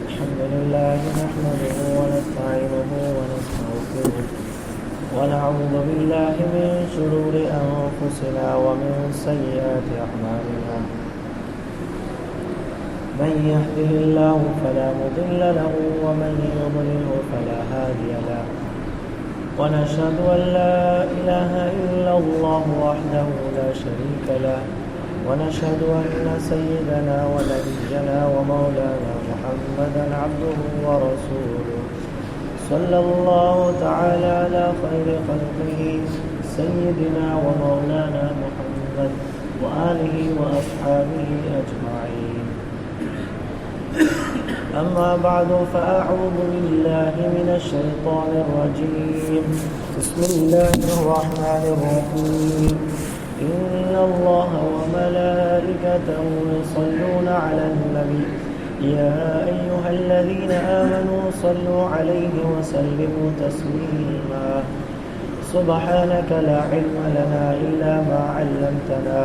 الحمد لله نحمده ونستعينه ونستغفره ونعوذ بالله من شرور أنفسنا ومن سيئات أعمالنا من يهده الله فلا مضل له ومن يضلله فلا هادي له ونشهد أن لا إله إلا الله وحده لا شريك له ونشهد أن سيدنا ونبينا ومولانا محمدا عبده ورسوله صلى الله تعالى على خير خلقه سيدنا ومولانا محمد وآله وأصحابه أجمعين. أما بعد فأعوذ بالله من الشيطان الرجيم. بسم الله الرحمن الرحيم. إن الله وملائكته يصلون على النبي يا أيها الذين آمنوا صلوا عليه وسلموا تسليما. سبحانك لا علم لنا إلا ما علمتنا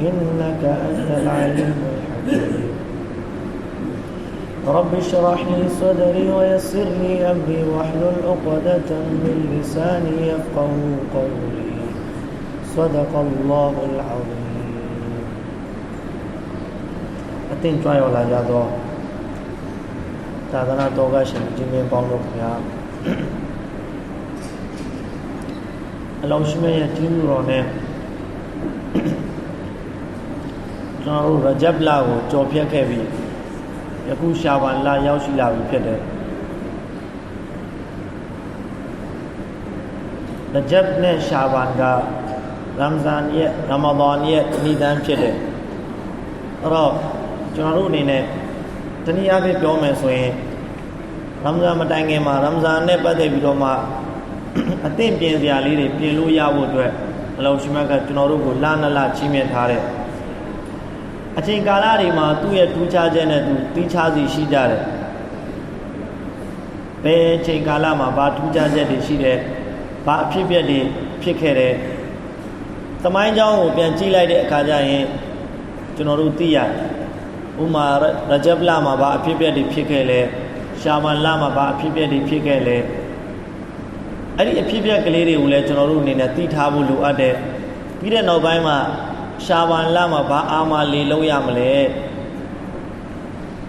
إنك أنت العليم الحكيم. رب اشرح لي صدري ويسر لي أمري واحلل عقدة من لساني يفقهوا قولي. صدق الله العظيم. အသင်ကြွရောက်လာကြသောသာသနာတော်ကရှင်ကြီးမင်းပေါင်းတို့ခင်ဗျာအလောင်းရှိမြတ်ရဲ့ကြီးမှုတော်နဲ့ကျွန်တော်တို့ရဂျပ်လကိုကြော်ဖြတ်ခဲ့ပြီးယခုရှာဘန်လရောက်ရှိလာပြီဖြစ်တယ်ရဂျပ်နဲ့ရှာဘန်ကRamzan ရဲ့ Ramadan ရဲ့နေ့တန်းဖြစ်တယ်အဲ့တော့ကျွန်တော်တို့အနေနဲ့တနည်းအားဖြင့်ပြောမယ်ဆိုရင် Ramzan မတိုင်ခင်မှာ Ramzan နဲ့ပတ်သက်ပြီးတော့မှအသင့်ပြင်စရာလေးတွေပြင်လို့ရဖို့အတွက်အလောင်းရှိမြတ်ကကျွန်တော်တို့ကိုလာနလချီးမြှင့်ထားတယ်အချိန်ကာလတွေမှာသူ့ရဲ့ထူးခြားချက်နဲ့သူတီးခြားစီရှိကြတယ်ဘယ်အချိန်ကာလမှာဘာထူးခြားချက်တွေရှိတယ်ဘာအဖြစ်အပျက်တွေဖြစ်ခဲ့တယ်သမိုင်းကြောင်းကိုပြန်ကြည့်လိုက်တဲ့အခါကျရင်ကျွန်တော်တို့သိရတယ်ဥမာရဂျပ်လမှာဘာအဖြစ်အပျက်တွေဖြစ်ခဲ့လဲရှာဘန်လမှာဘာအဖြစ်အပျက်တွေဖြစ်ခဲ့လဲအဲ့ဒီအဖြစ်အပျက်ကလေးတွေကိုလည်းကျွန်တော်တို့အနေနဲ့သိထားဖို့လိုအပ်တယ်ပြီးတဲ့နောက်ပိုင်းမှာရှာဘန်လမှာဘာအာမလီလုံးရမလဲ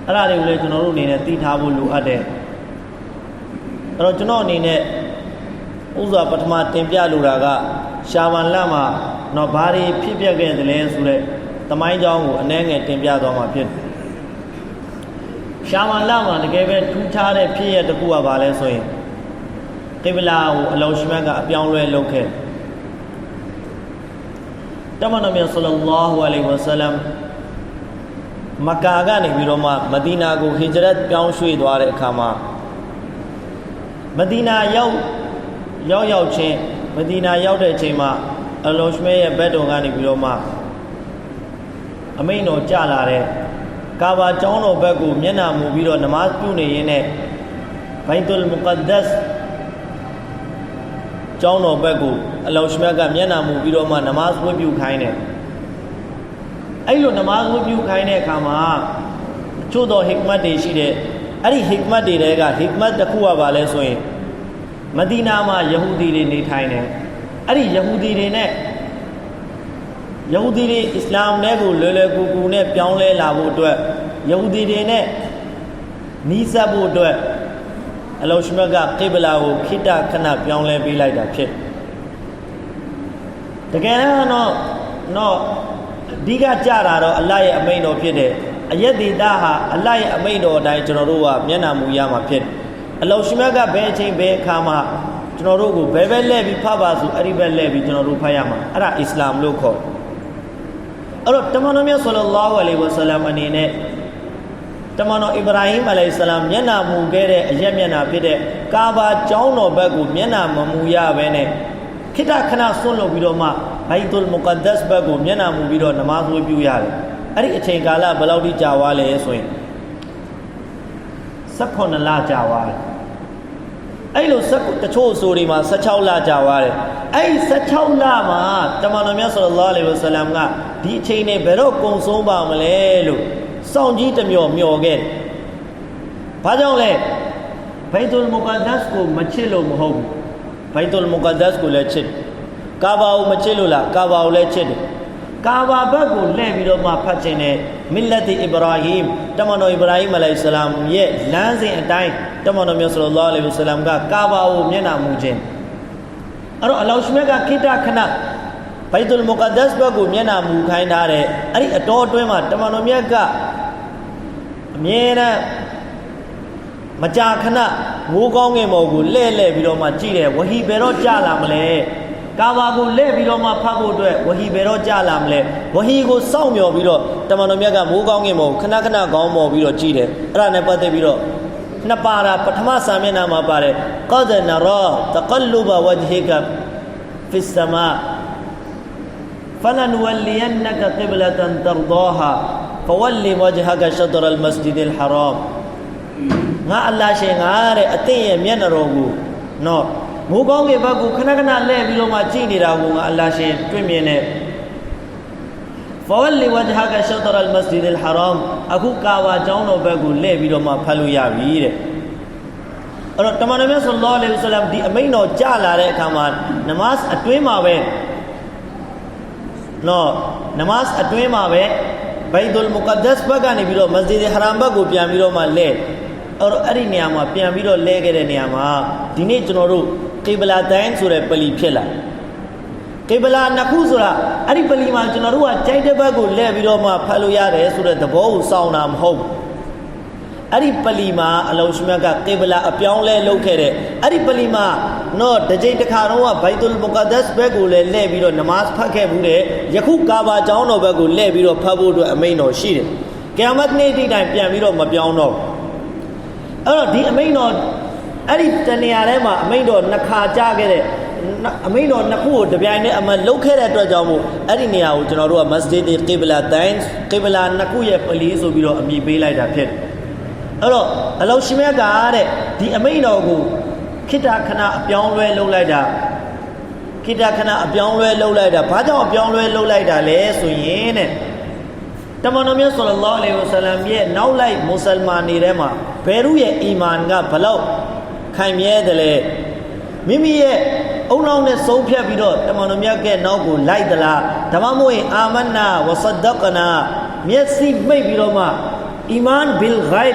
အဲ့ဒါတွေကိုလည်းကျွန်တော်တို့အနေနဲ့သိထားဖို့လိုအပ်တယ်အဲ့တော့ကျွန်တော်အနေနဲ့ဥစွာပထမတင်ပြလိုတာကရှာဘန်လမှာတော့ဘာတွေဖြစ်ပျက်ခဲ့တယ်လဲဆိုတဲ့သမိုင်းကြောင်းကိုအနည်းငယ်တင်ပြသွားမှာဖြစ်တယ်ရှာဘန်လမှာတကယ်ပဲထူးခြားတဲ့ဖြစ်ရတစ်ခုကဘာလဲဆိုရင်ကိဘလာကိုအလောင်းရှိမြတ်ကအပြောင်းလဲလုပ်ခဲ့တမန်တော်မြတ်ဆလ္လာလာဟူအလိုင်ဝါဆလမ်မက္ကာကနေပြီးတော့မှမဒီနာကိုဟီဂျရတ်ပြောင်းရွှေ့သွားတဲ့အခါမှာမဒီနာရောက်ချင်းမဒီနာရောက်တဲ့အချိန်မှာအလောင်းရှိမြတ်ရဲ့ဘက်တော်ကနေပြီးတော့မှအမိန့်တော်ကြလာတဲ့ကာဘာကျောင်းတော်ဘက်ကိုမျက်နှာမူပြီးတော့နမတ်ပြုနေရင်းနဲ့ဘိုင်တုလ်မုကဒ္ဒတ်ကျောင်းတော်ဘက်ကိုအလောင်းရှိမြတ်ကမျက်နှာမူပြီးတော့မှနမတ်ဝတ်ပြုခိုင်းတယ်အဲ့လိုနမတ်ဝတ်ပြုခိုင်းတဲ့အခါမှာချို့တော်ဟစ်မတ်တွေရှိတယ်အဲ့ဒီဟစ်မတ်တွေကဟစ်မတ်တစ်ခုကပါလဲဆိုရင်မဒီနာမှာယဟူဒီတွေနေထိုင်တယ်အဲ့ဒီယဟူဒီတွေနဲ့ယဟူဒီတွေအစ္စလာမ်နဲ့ကိုလွယ်လွယ်ကူကူနဲ့ပြောင်းလဲလာဖို့အတွက်ယဟူဒီတွေနဲ့နီးစပ်ဖို့အတွက်အလောင်းရှိမြတ်ကကိဘလာကိုခိတခဏပြောင်းလဲပေးလိုက်တာဖြစ်တကယ်တော့အဓိကကြတာတော့အလ္လာဟ်ရဲ့အမိန့်တော်ဖြစ်တယ်အယက်ဒေတာဟာအလ္လာဟ်ရဲ့အမိန့်တော်အတိုင်းကျွန်တော်တို့ကမျက်နှာမူရမှာဖြစ်အလောင်းရှိမြတ်ကဘယ်အချိန်ဘယ်အခါမှာကျွန်တော်တို့ကိုဘယ်ဘက်လဲပြီးဖတ်ပါဆိုအဲ့ဒီဘက်လဲပြီးကျွန်တော်တို့ဖတ်ရမှာအဲ့ဒါအစ္စလာမ်လို့ခေါ်အဲ့တော့တမန်တော်မြတ်ဆလ္လာလာဟူအလိုင်ဝါဆလမ်အနေနဲ့တမန်တော်အစ္စရာဟင်အလိုင်ဆလမ်မျက်နှာမူခဲ့တဲ့အရက်မျက်နှာဖြစ်တဲ့ကာဘာကျောင်းတော်ဘက်ကိုမျက်နှာမမူရဘဲနဲ့ခိတခဏဆွန့်လွတ်ပြီးတော့မှဘိုင်တုလ်မုကဒ္ဒတ်ဘက်ကိုမျက်နှာမူပြီးတော့နမာဇ်ဝတ်ပြုရတယ်အဲ့ဒီအချိန်ကာလဘယ်လောက်ထိကြာသွားလဲဆိုရင်18လကြာသွားတယ်အဲ့လိုတချို့အဆိုတွေမှာ16လကြာသွားတယ်အဲ့ဒီ16လမှာတမန်တော်မြတ်ဆလ္လာလာဟူအလိုင်ဝါဆလမ်ကဒီအချိန်နဲ့ဘယ်တော့ကုံဆုံးပါမလဲလို့ စောင့်ကြီးတစ်မျှော်မျှော်ခဲ့တယ်ဘာကြောင့်လဲဘိုက်တုလ်မုကဒ္ဒတ်ကိုမချစ်လို့မဟုတ်ဘူးဘိုက်တုလ်မုကဒ္ဒတ်ကိုလည်းချစ်ကာဘာကိုမချစ်လို့လားကာဘာကိုလည်းချစ်တယ်ကာဘာဘက်ကိုလှည့်ပြီးတော့မှဖတ်ခြင်းနဲ့မီလတ်အီဘရာဟီမ်တမန်တော်အီဘရာဟီမ်အလိုင်ဆလမ်ရဲ့လမ်းစဉ်အတိုင်းတမန်တော်မြတ်ဆလ္လာလဟ်အလိုင်ဝါဆလမ်ကကာဘာကိုမျက်နှာမူခြင်းအဲ့တော့အလောရှ်မြတ်ကခိတခဏဘိုက်တုလ်မုကဒ္ဒတ်ဘက်ကိုမျက်နှာမူခိုင်းထားတဲ့အဲ့ဒီအတော်အတွင်းမှာတမန်တော်မြတ်ကအမြဲတမ်းမကြာခဏမိုးကောင်းငင်ပေါ်ကိုလှည့်ပြီးတော့မှကြည့်တယ်ဝဟီဘယ်တော့ကြာလာမလဲကာဘာကိုလှည့်ပြီးတော့မှဖတ်ဖို့အတွက်ဝဟီဘယ်တော့ကြာလာမလဲဝဟီကိုစောင့်မျှော်ပြီးတော့တမန်တော်မြတ်ကမိုးကောင်းငင်ပေါ်ခဏခဏကောင်းပေါ်ပြီးတော့ကြည့်တယ်အဲ့ဒါနဲ့ပတ်သက်ပြီးတော့နှစ်ပါးတာပထမစာမျက်နှာမှာပါတယ်ကဒနရာတကလ္ဘဝဂျဟီကဖီဆမာ فلنولينك قبلة ترضاها فول وجهك شطر المسجد الحرام ငါအလ္လာဟ်ရှင်ငါတဲ့အသင်ရဲ့မျက်နှာတော်ကိုနော်မိုးကောင်းကဘက်ကိုခဏခဏလှည့်ပြီးတော့မှကြည့်နေတာကိုငါအလ္လာဟ်ရှင်တွေ့မြင်တဲ့ فول وجهك شطر المسجد الحرام အခုကာဘာကျောင်းတော်ဘက်ကိုလှည့်ပြီးတော့မှဖတ်လို့ရပြီတဲ့အဲ့တော့တမန်တော်မြတ်ဆလ္လာလဟ်အလိုင်ဝါဆလမ်ဒီအမိန့်တော်ကြားလာတဲ့အခါမှာနမတ်အတွင်းမှာပဲနော်နမတ်အတွင်းမှာပဲဘိုက်တုလ်မုကဒ္ဒတ်ဘက်ကနေပြီးတော့မစဂျစ်ဟရမ်ဘက်ကိုပြန်ပြီးတော့မှလှည့်အဲ့ဒီနေရာမှာပြန်ပြီးတော့လဲခဲ့တဲ့နေရာမှာဒီနေ့ကျွန်တော်တို့ကေဘလာတိုင်းဆိုတဲ့ပလီဖြစ်လာကေဘလာနှစ်ခုဆိုတာအဲ့ဒီပလီမှာကျွန်တော်တို့ကကြိုက်တဲ့ဘက်ကိုလဲပြီးတော့မှဖတ်လို့ရတယ်ဆိုတဲ့သဘောကိုစောင့်တာမဟုတ်အဲ့ဒီပလီမှာအလောရှ်မြတ်ကကေဘလာအပြောင်းလဲလုပ်ခဲ့တဲ့အဲ့ဒီပလီမှာနော်တစ်ကြိမ်တစ်ခါတော့ဘိုက်တုလ်မုကဒ္ဒတ်ဘက်ကိုလည်းလဲပြီးတော့နမတ်ဖတ်ခဲ့ဘူးတဲ့ယခုကာဘာကျောင်းတော်ဘက်ကိုလဲပြီးတော့ဖတ်ဖို့အတွက်အမိန့်တော်ရှိတယ်ကီယာမတ်နေ့ဒီတိုင်းပြန်ပြီးတော့မပြောင်းတော့အဲ့တော့ဒီအမိန့်တော်အဲ့ဒီတနေရာထဲမှာအမိန့်တော်နှစ်ခါကြားခဲ့တဲ့အမိန့်တော်နှစ်ခုကိုတပြိုင်တည်းအမှလုတ်ခဲ့တဲ့အတွက်ကြောင့်မို့အဲ့ဒီနေရာကိုကျွန်တော်တို့ကမစဂျစ်ကေဘလာတိုင်းကေဘလာနှစ်ခုရဲ့ပလီဆိုပြီးတော့အမည်ပေးလိုက်တာဖြစ်တယ်အဲ့တော့အလောရှ်မြတ်ကတဲ့ဒီအမိန့်တော်ကိုခိတ္တခဏအပြောင်းလဲလုပ်လိုက်တာခိတ္တခဏအပြောင်းလဲလုပ်လိုက်တာဘာကြောင့်အပြောင်းလဲလုပ်လိုက်တာလဲဆိုရင်တဲ့တမန်တော်မြတ်ဆလ္လာလဟ်အလိုင်ဝါဆလမ်ရဲ့နောက်လိုက်မွတ်စလမန်တွေထဲမှာဘယ်သူရဲ့အီမန်ကဘလောက်ခိုင်မြဲတယ်လဲမိမိရဲ့အုံနောက်နဲ့ဆုံးဖြတ်ပြီးတော့တမန်တော်မြတ်ကနောက်ကိုလိုက်သလားဒါမှမဟုတ်ရင်အာမန်နာဝဆဒကနာမျက်စိမိတ်ပြီးတော့မှအီမန်ဘီလ်ဂိုင်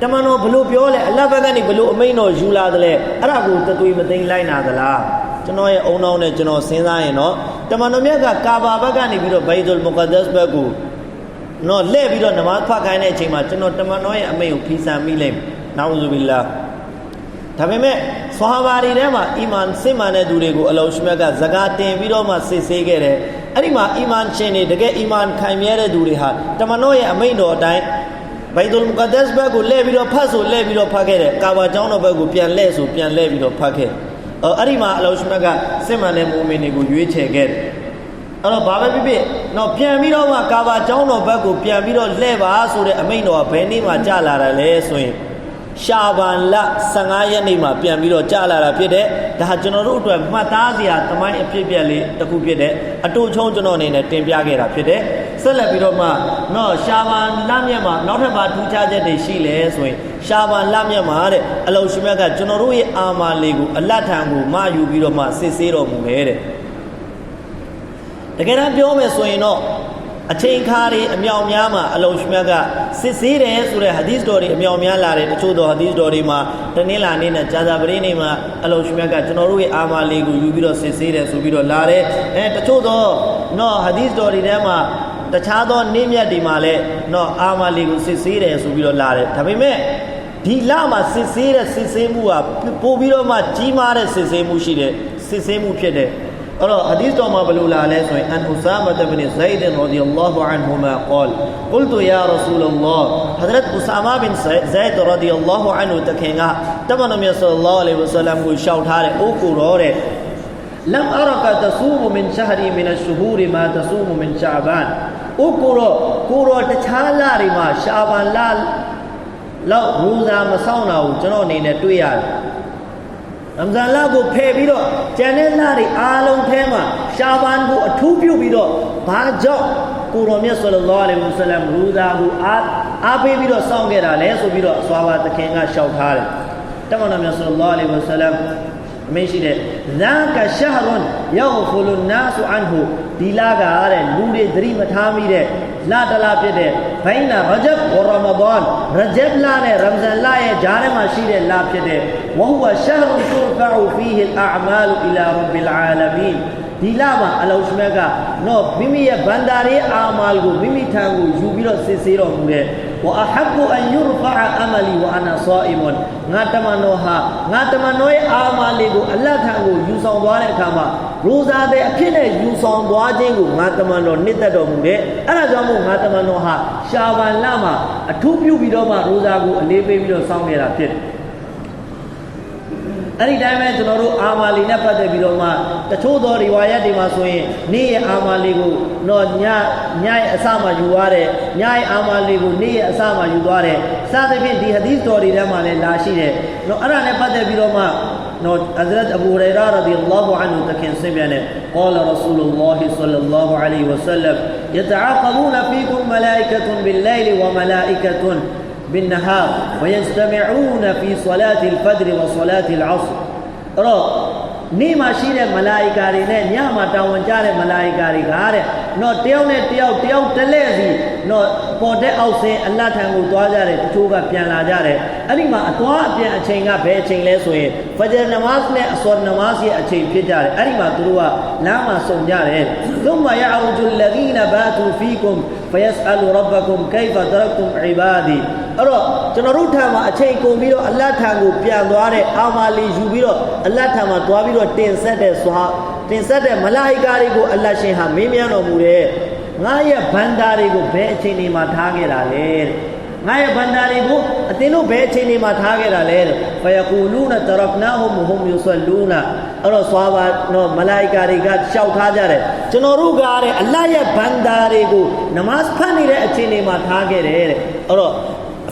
တမန်တော်ဘလို့ပြောလဲအလ္လာဟ်ဘက်ကနေဘလို့အမိန့်တော်ယူလာတယ်လဲအဲ့ဒါကိုတသွေးမသိမ်းလိုက်နာသလားကျွန်တော်ရဲ့အုံနောက်နဲ့ကျွန်တော်စဉ်းစားရင်တော့တမန်တော်မြတ်ကကာဘာဘက်ကနေပြီးတော့ဘိုက်တုလ်မုကဒ္ဒတ်ဘက်ကိုနော်လှည့်ပြီးတော့နမတ်ဖတ်ခိုင်းတဲ့အချိန်မှာကျွန်တော်တမန်တော်ရဲ့အမိန့်ကိုဖီဆန်မိလိုက်နာဥဇူဘီလာဒါပေမဲ့ဆဟာဘာတွေထဲမှာအီမန်စစ်မှန်တဲ့သူတွေကိုအလောရှ်မြတ်ကဇကာတင်ပြီးတော့မှစစ်ဆေးခဲ့တယ်အဲ့ဒီမှာအီမန်ရှင်တွေတကယ်အီမန်ခိုင်မြဲတဲ့သူတွေဟာတမန်တော်ရဲ့အမိန့်တော်အတိုင်းဘိုက်တုလ်မုကဒ္ဒတ်ဘက်ကိုလှည့်ပြီးတော့ဖတ်ဆိုလှည့်ပြီးတော့ဖတ်ခဲ့တယ်ကာဘာကျောင်းတော်ဘက်ကိုပြန်လှည့်ဆိုပြန်လှည့်ပြီးတော့ဖတ်ခဲ့အဲ့ဒီမှာအလောရှ်မြတ်ကစစ်မှန်တဲ့မူမင်တွေကိုရွေးချယ်ခဲ့တယ်အဲ့တော့ဘာပဲဖြစ်ဖြစ်တော့ပြန်ပြီးတော့မှကာဘာကျောင်းတော်ဘက်ကိုပြန်ပြီးတော့လှည့်ပါဆိုတဲ့အမိန့်တော်ကဘယ်နေ့မှကြာလာတယ်လဲဆိုရင်ရှာဘန်လ15ရက်နေ့မှာပြန်ပြီးတော့ကြာလာတာဖြစ်တယ်ဒါဟာကျွန်တော်တို့အတွက်မှတ်သားစရာသမိုင်းအဖြစ်အပျက်လေးတစ်ခုဖြစ်တယ်အတူချုံကျွန်တော်အနေနဲ့တင်ပြခဲ့တာဖြစ်တယ်ဆက်လက်ပြီးတော့မှနော်ရှာဘန်လမြတ်မှာနောက်ထပ်ပါထူးခြားချက်တွေရှိလဲဆိုရင်ရှာဘန်လမြတ်မှာတဲ့အလောရှ်မြတ်ကကျွန်တော်တို့ရဲ့အာမာလေးကိုအလတ်ထံကိုမယူပြီးတော့မှစစ်ဆေးတော်မူတယ်တဲ့တကယ်တမ်းပြောမယ်ဆိုရင်တော့အချိန်ခါတွေအမြောက်များမှာအလောရှ်မြတ်ကစစ်ဆေးတယ်ဆိုတဲ့ဟာဒီသ်တော်တွေအမြောက်များလာတယ်တချို့သောဟာဒီသ်တော်တွေမှာတနင်္လာနေ့နဲ့ဂျာဇာပရိနေ့မှာအလောရှ်မြတ်ကကျွန်တော်တို့ရဲ့အာမာလေးကိုယူပြီးတော့စစ်ဆေးတယ်ဆိုပြီးတော့လာတယ်တချို့သောနော်ဟာဒီသ်တော်တွေထဲမှာတခြားသောနေ့မြတ်တွေမှာလည်းနော်အာမာလေးကိုစစ်ဆေးတယ်ဆိုပြီးတော့လာတယ်ဒါပေမဲ့ဒီလမှာစစ်ဆေးတဲ့စစ်ဆေးမှုကပို့ပြီးတော့မှကြီးမားတဲ့စစ်ဆေးမှုရှိတယ်စစ်ဆေးမှုဖြစ်တယ်အဲ့တော့ဟာဒီသ်တော်မှာဘယ်လိုလာလဲဆိုရင်အန်ဥဆာမတ်ဘင်ဇိုင်ဒ်ရဒီยัลลอฮุအန်ဟူမာ قال قلت يا رسول الله حضرت اسامہ بن زید رضی اللہ عنہတခင်ကတမန်တော်မြတ်ဆလ္လာလဟ်အလိုင်ဝါဆလမ်ကိုရှောက်ထားတယ်အိုးကိုရောတဲ့လမ်အရကတဆူမ من شهر من الشهور ما تصوم من شعبان အိုးကိုရောတခြားလတွေမှာရှာဘန်လလောက်ရူဇာမဆောင်တာကိုကျွန်တော်အနေနဲ့တွေ့ရတယ်ရမ်ဇန်လကိုဖယ်ပြီးတော့ကျန်တဲ့လတွေအားလုံးထဲမှာရှာဘန်ကိုအထူးပြုပြီးတော့ဘာကြောင့် ကိုတော်မြတ်ဆလ္လာလဟ်အလိုင်းဝါဆလမ်ရူဇာကိုအားပေးပြီးတော့စောင့်ခဲ့တာလဲဆိုပြီးတော့ဆွာဘာသခင်ကရှောက်ထားတယ်တမန်တော်မြတ်ဆလ္လာလဟ်အလိုင်းဝါဆလမ်အမင်းရှိတဲ့ဇာကရှာဟရွန်ယောဖူလုနာဆူအန်ဟူဒီလာကတဲ့လူတွေသတိမထားမိတဲ့လာတလာဖြစ်တဲ့ဘိုင်းနာရဂျပ်ဝရမဒန်ရဂျပ်လာနဲ့ရမ်ဇန်လာရဲ့ဂျားထဲမှာရှိတဲ့လာဖြစ်တဲ့ဝဟူဝရှာဟရွန်တူဖအူဖီဟီအအမာလ်အီလာရဘ်ဘီလ်အာလမီန်ဒီလာမှာအလောရှ်မြတ်ကတော့မိမိရဲ့ဘန္တာရေးအာမာလ်ကိုမိမိထံကိုယူပြီးတော့စစ်ဆေးတော်မူတဲ့ဝအဟဘ်အန်ယူရဖအအမလီဝအနာဆာအီမွန်ငါတမန်တော်ရဲ့အာမာလ်ကိုအလ္လာဟ်ထံကိုယူဆောင်သွားတဲ့အခါမှာရိုဇာတဲ့အဖြစ်နဲ့ယူဆောင်သွားခြင်းကိုငါတမန်တော်နှစ်သက်တော်မူတဲ့အဲ့ဒါကြောင့်မို့ငါတမန်တော်ဟာရှာဘန်လမှာအထူးပြုပြီးတော့မှရိုဇာကိုအလေးပေးပြီးတော့စောင့်နေတာဖြစ်တယ်အဲ့ဒီတိုင်းပဲကျွန်တော်တို့အာမာလီနဲ့ပတ်သက်ပြီးတော့မှတချို့သောရီဝါယတ်တွေမှာဆိုရင်နေ့ရဲ့အာမာလီကိုတော့ညရဲ့အစမှာယူသွားတယ်ညရဲ့အာမာလီကိုနေ့ရဲ့အစမှာယူသွားတယ်စသဖြင့်ဒီဟဒီသ်တော်တွေထဲမှာလည်းလာရှိတယ်တော့အဲ့ဒါနဲ့ပတ်သက်ပြီးတော့မှနော်အဇရတ်အဘူဟူရိုင်ရာရဒီအလ္လာဟူအန်ဟူတခင်ဆင်းပြန်တယ်ကောလာရဆူလုလ္လာဟီဆလ္လာလာဟူအလိုင်ဟီဝါဆလမ်ယတအာကဘူနဖီကွမ်မလာအိကတုန်ဘီလ်လိုင်လ်ဝမလာအိကတုန်بالنهار ويجتمعون في صلاة الفجر وصلاة العصر အဲ့တော့နေ့မှာရှိတဲ့မလာအီကာတွေနဲ့ညမှာတာဝန်ကျတဲ့မလာအီကာတွေကတဲ့တော့တယောက်နဲ့တယောက်တလဲစီတော့ပေါ်တဲ့အောက်ဆင်းအလ္လာဟ်ထံကိုသွားကြတယ်တချို့ကပြန်လာကြတယ်အဲ့ဒီမှာအသွားအပြန်အချိန်ကဘယ်အချိန်လဲဆိုရင်ဖဂျ်နမတ်နဲ့အဆွာနမတ်ရဲ့အချိန်ဖြစ်ကြတယ်အဲ့ဒီမှာသူတို့ကလမ်းမှာစုံကြတယ် ثم يعرج الذين باتوا فيكم فيسأل ربكم كيف تركتم عبادي အဲ့တော့ကျွန်တော်တို့ထံမှာအချိန်ကုန်ပြီးတော့အလ္လာဟ်ထံကိုပြန်သွားတဲ့အာမာလီယူပြီးတော့အလ္လာဟ်ထံမှာသွားပြီးတော့တင်ဆက်တဲ့မလာအီကာတွေကိုအလ္လာဟ်ရှင်ဟာမေးမြန်းတော်မူတဲ့ငါရဲ့ဘန္တာတွေကိုဘယ်အချိန်ဒီမှာထားခဲ့တာလဲတဲ့ငါရဲ့ဘန္တာတွေကိုအသင်တို့ဘယ်အချိန်ဒီမှာထားခဲ့တာလဲတဲ့ဖယကူလူနာတရဖနာဟွမ်ဟွမ်ယူဆလူနာအဲ့တော့ဆွာဘာနော်မလာအီကာတွေကရှောက်ထားကြတယ်ကျွန်တော်တို့ကတဲ့အလ္လာဟ်ရဲ့ဘန္တာတွေကိုနမတ်ဖတ်နေတဲ့အချိန်ဒီမှာထားခဲ့တယ်တဲ့အဲ့တော